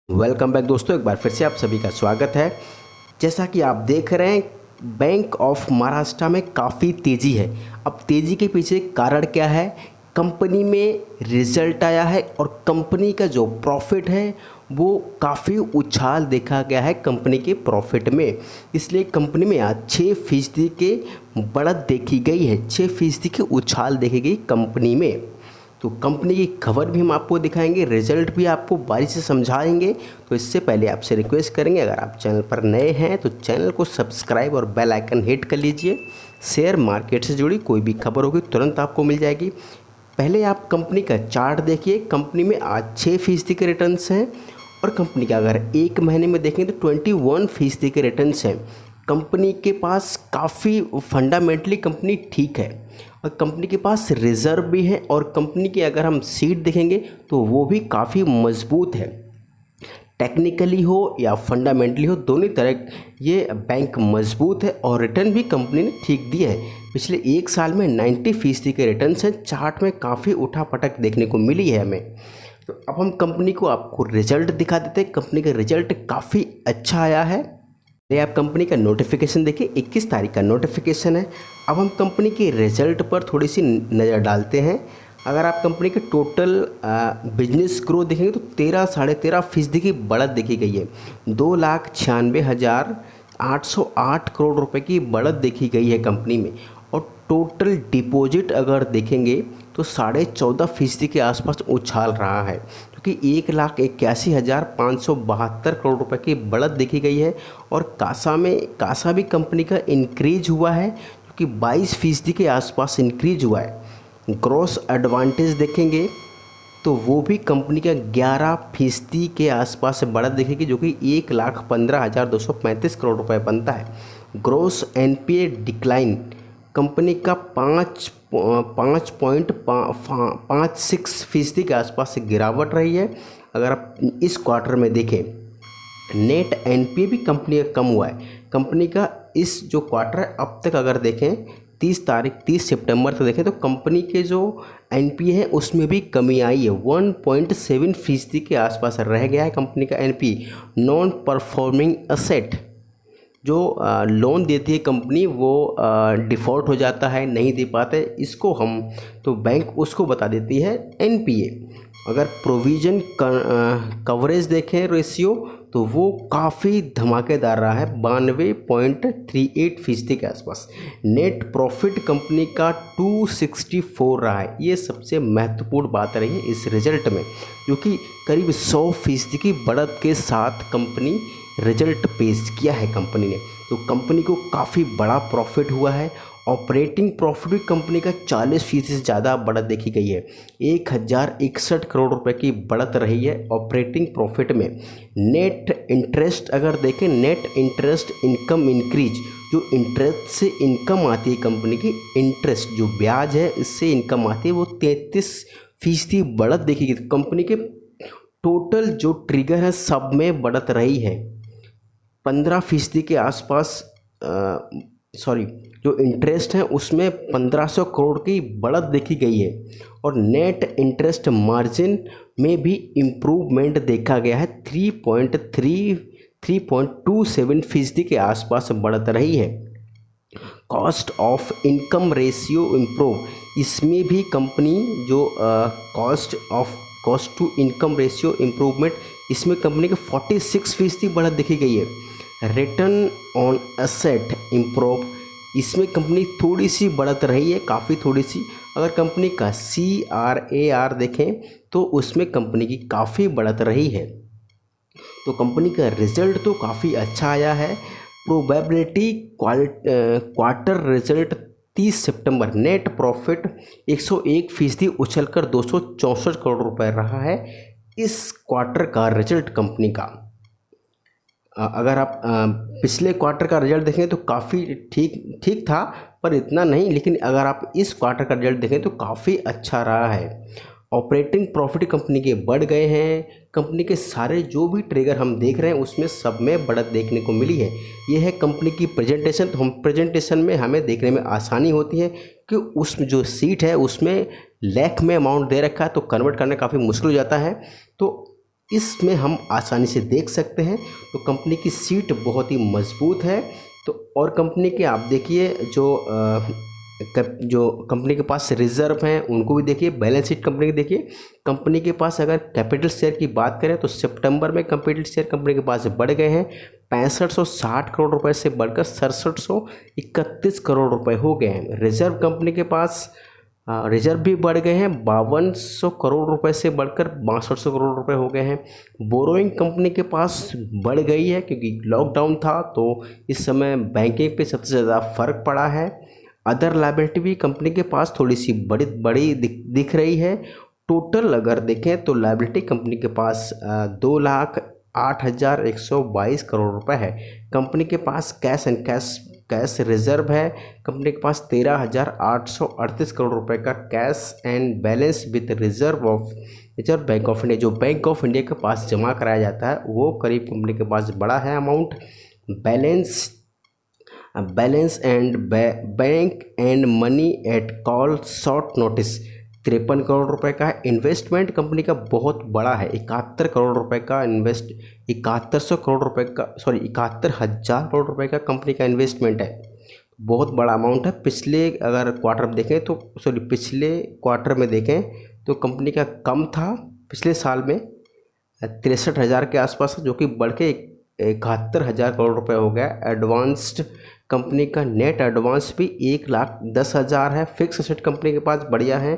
Welcome back दोस्तों, एक बार फिर से आप सभी का स्वागत है। जैसा कि आप देख रहे हैं, बैंक ऑफ महाराष्ट्र में काफ़ी तेज़ी है। अब तेज़ी के पीछे कारण क्या है? कंपनी में रिजल्ट आया है और कंपनी का जो प्रॉफिट है वो काफ़ी उछाल देखा गया है कंपनी के प्रॉफिट में। इसलिए कंपनी में आज 6% के बढ़त देखी गई है, 6% की उछाल देखी गई कंपनी में। तो कंपनी की खबर भी हम आपको दिखाएंगे, रिजल्ट भी आपको बारी से समझाएंगे। तो इससे पहले आपसे रिक्वेस्ट करेंगे, अगर आप चैनल पर नए हैं तो चैनल को सब्सक्राइब और बेल आइकन हिट कर लीजिए। शेयर मार्केट से जुड़ी कोई भी खबर होगी तुरंत आपको मिल जाएगी। पहले आप कंपनी का चार्ट देखिए। कंपनी में आज 6% के रिटर्न्स हैं और कंपनी का अगर एक महीने में देखें तो 21% के रिटर्न्स हैं। कंपनी के पास काफ़ी फंडामेंटली कंपनी ठीक है और कंपनी के पास रिजर्व भी है और कंपनी की अगर हम सीट देखेंगे तो वो भी काफ़ी मजबूत है। टेक्निकली हो या फंडामेंटली हो, दोनों तरह ये बैंक मजबूत है और रिटर्न भी कंपनी ने ठीक दिया है। पिछले एक साल में 90% के रिटर्न हैं। चार्ट में काफ़ी उठापटक देखने को मिली है हमें। तो अब हम कंपनी को आपको रिजल्ट दिखा देते हैं। कंपनी का रिजल्ट काफ़ी अच्छा आया है। ये आप कंपनी का नोटिफिकेशन देखिए, 21 तारीख का नोटिफिकेशन है। अब हम कंपनी के रिजल्ट पर थोड़ी सी नज़र डालते हैं। अगर आप कंपनी के टोटल बिजनेस ग्रोथ देखेंगे तो 13-13.5% की बढ़त देखी गई है। 2,96,808 करोड़ रुपए की बढ़त देखी गई है कंपनी में। और टोटल डिपॉजिट अगर देखेंगे तो 14.5% के आसपास उछाल रहा है, क्योंकि 1,81,572 करोड़ रुपए की बढ़त देखी गई है। और कासा भी कंपनी का इंक्रीज हुआ है, क्योंकि 22% के आसपास इंक्रीज हुआ है। ग्रॉस एडवांटेज देखेंगे तो वो भी कंपनी का 11% के आसपास से बढ़त देखेगी, जो कि 1,15,235 करोड़ रुपए बनता है। ग्रॉस एनपीए डिक्लाइन कंपनी का 5.56% के आसपास से गिरावट रही है। अगर आप इस क्वार्टर में देखें, नेट एनपीए भी कंपनी का कम हुआ है। कंपनी का इस जो क्वार्टर है अब तक अगर देखें 30 सितंबर तक देखें तो कंपनी के जो एनपीए है उसमें भी कमी आई है। 1.7% के आसपास रह गया है कंपनी का एनपीए। नॉन परफॉर्मिंग एसेट जो लोन देती है कंपनी वो डिफ़ॉल्ट हो जाता है, नहीं दे पाते इसको हम, तो बैंक उसको बता देती है एनपीए। अगर प्रोविज़न कवरेज देखें रेशियो तो वो काफ़ी धमाकेदार रहा है, 92.38% के आसपास। नेट प्रॉफिट कंपनी का 264 रहा है। ये सबसे महत्वपूर्ण बात रही है इस रिजल्ट में, जो कि करीब 100% की बढ़त के साथ कंपनी रिजल्ट पेश किया है कंपनी ने। तो कंपनी को काफ़ी बड़ा प्रॉफिट हुआ है। ऑपरेटिंग प्रॉफिट भी कंपनी का 40% से ज़्यादा बढ़त देखी गई है। 1,061 करोड़ रुपए की बढ़त रही है ऑपरेटिंग प्रॉफिट में। नेट इंटरेस्ट अगर देखें, नेट इंटरेस्ट इनकम इंक्रीज, जो इंटरेस्ट से इनकम आती है कंपनी की, इंटरेस्ट जो ब्याज है इससे इनकम आती है, वो 33% बढ़त देखी गई। कंपनी के टोटल जो ट्रिगर है सब में बढ़त रही है। 15% के आसपास जो इंटरेस्ट है उसमें 1,500 करोड़ की बढ़त देखी गई है। और नेट इंटरेस्ट मार्जिन में भी इम्प्रूवमेंट देखा गया है। 3.27% के आसपास बढ़त रही है। Cost of income ratio improve, इसमें भी कंपनी जो cost to income ratio improvement, इसमें कंपनी के 46% बढ़त देखी गई है। रिटर्न ऑन एसेट इम्प्रूव, इसमें कंपनी थोड़ी सी बढ़त रही है, काफ़ी थोड़ी सी। अगर कंपनी का CRAR देखें तो उसमें कंपनी की काफ़ी बढ़त रही है। तो कंपनी का रिजल्ट तो काफ़ी अच्छा आया है। प्रोबेबिलिटी क्वार्टर रिजल्ट 30 सितंबर, नेट प्रॉफिट 101% उछलकर 264 करोड़ रुपए रहा है इस क्वार्टर का रिजल्ट कंपनी का। अगर आप पिछले क्वार्टर का रिजल्ट देखें तो काफ़ी ठीक था, पर इतना नहीं। लेकिन अगर आप इस क्वार्टर का रिजल्ट देखें तो काफ़ी अच्छा रहा है। ऑपरेटिंग प्रॉफिट कंपनी के बढ़ गए हैं। कंपनी के सारे जो भी ट्रिगर हम देख रहे हैं उसमें सब में बढ़त देखने को मिली है। ये है कंपनी की प्रेजेंटेशन। तो हम प्रेजेंटेशन में हमें देखने में आसानी होती है कि उस जो सीट है उसमें लाख में अमाउंट दे रखा है, तो कन्वर्ट करना काफ़ी मुश्किल हो जाता है। तो इसमें हम आसानी से देख सकते हैं। तो कंपनी की सीट बहुत ही मजबूत है। तो और कंपनी के आप देखिए जो कंपनी के पास रिजर्व हैं उनको भी देखिए, बैलेंस शीट कंपनी की देखिए। कंपनी के पास अगर कैपिटल शेयर की बात करें तो सितंबर में कैपिटल शेयर कंपनी के पास बढ़ गए हैं 6560 करोड़ रुपए से बढ़कर 6731 करोड़ रुपए हो गए हैं। रिजर्व कंपनी के पास रिजर्व भी बढ़ गए हैं 5200 करोड़ रुपए से बढ़कर 6200 करोड़ रुपए हो गए हैं। बोरोइंग कंपनी के पास बढ़ गई है क्योंकि लॉकडाउन था, तो इस समय बैंकिंग पे सबसे ज़्यादा फर्क पड़ा है। अदर लायबिलिटी भी कंपनी के पास थोड़ी सी बड़ी दिख रही है। टोटल अगर देखें तो लायबिलिटी कंपनी के पास 2,08,122 करोड़ रुपए है। कंपनी के पास कैश रिजर्व है। कंपनी के पास 13,838 करोड़ रुपए का cash and balance with reserve bank of India, जो बैंक ऑफ इंडिया के पास जमा कराया जाता है वो करीब कंपनी के पास बड़ा है amount. Balance and bank and money at call short notice 53 crore रुपए का है। इन्वेस्टमेंट कंपनी का बहुत बड़ा है, 71 करोड़ रुपए का 7100 करोड़ रुपए का 71,000 करोड़ रुपए का कंपनी का इन्वेस्टमेंट है। बहुत बड़ा अमाउंट है। पिछले क्वार्टर में देखें तो कंपनी का कम था, पिछले साल में 63,000 के आसपास, जो कि बढ़ के 71,000 करोड़ रुपए हो गया। एडवांस्ड कंपनी का नेट एडवांस भी 1,10,000 है। फिक्स एसेट कंपनी के पास बढ़िया है।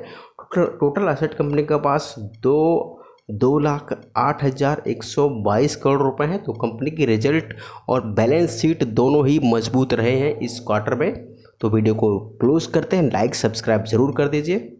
टोटल एसेट कंपनी के पास 2,08,122 करोड़ रुपए हैं। तो कंपनी की रिजल्ट और बैलेंस शीट दोनों ही मजबूत रहे हैं इस क्वार्टर में। तो वीडियो को क्लोज करते हैं, लाइक सब्सक्राइब ज़रूर कर दीजिए।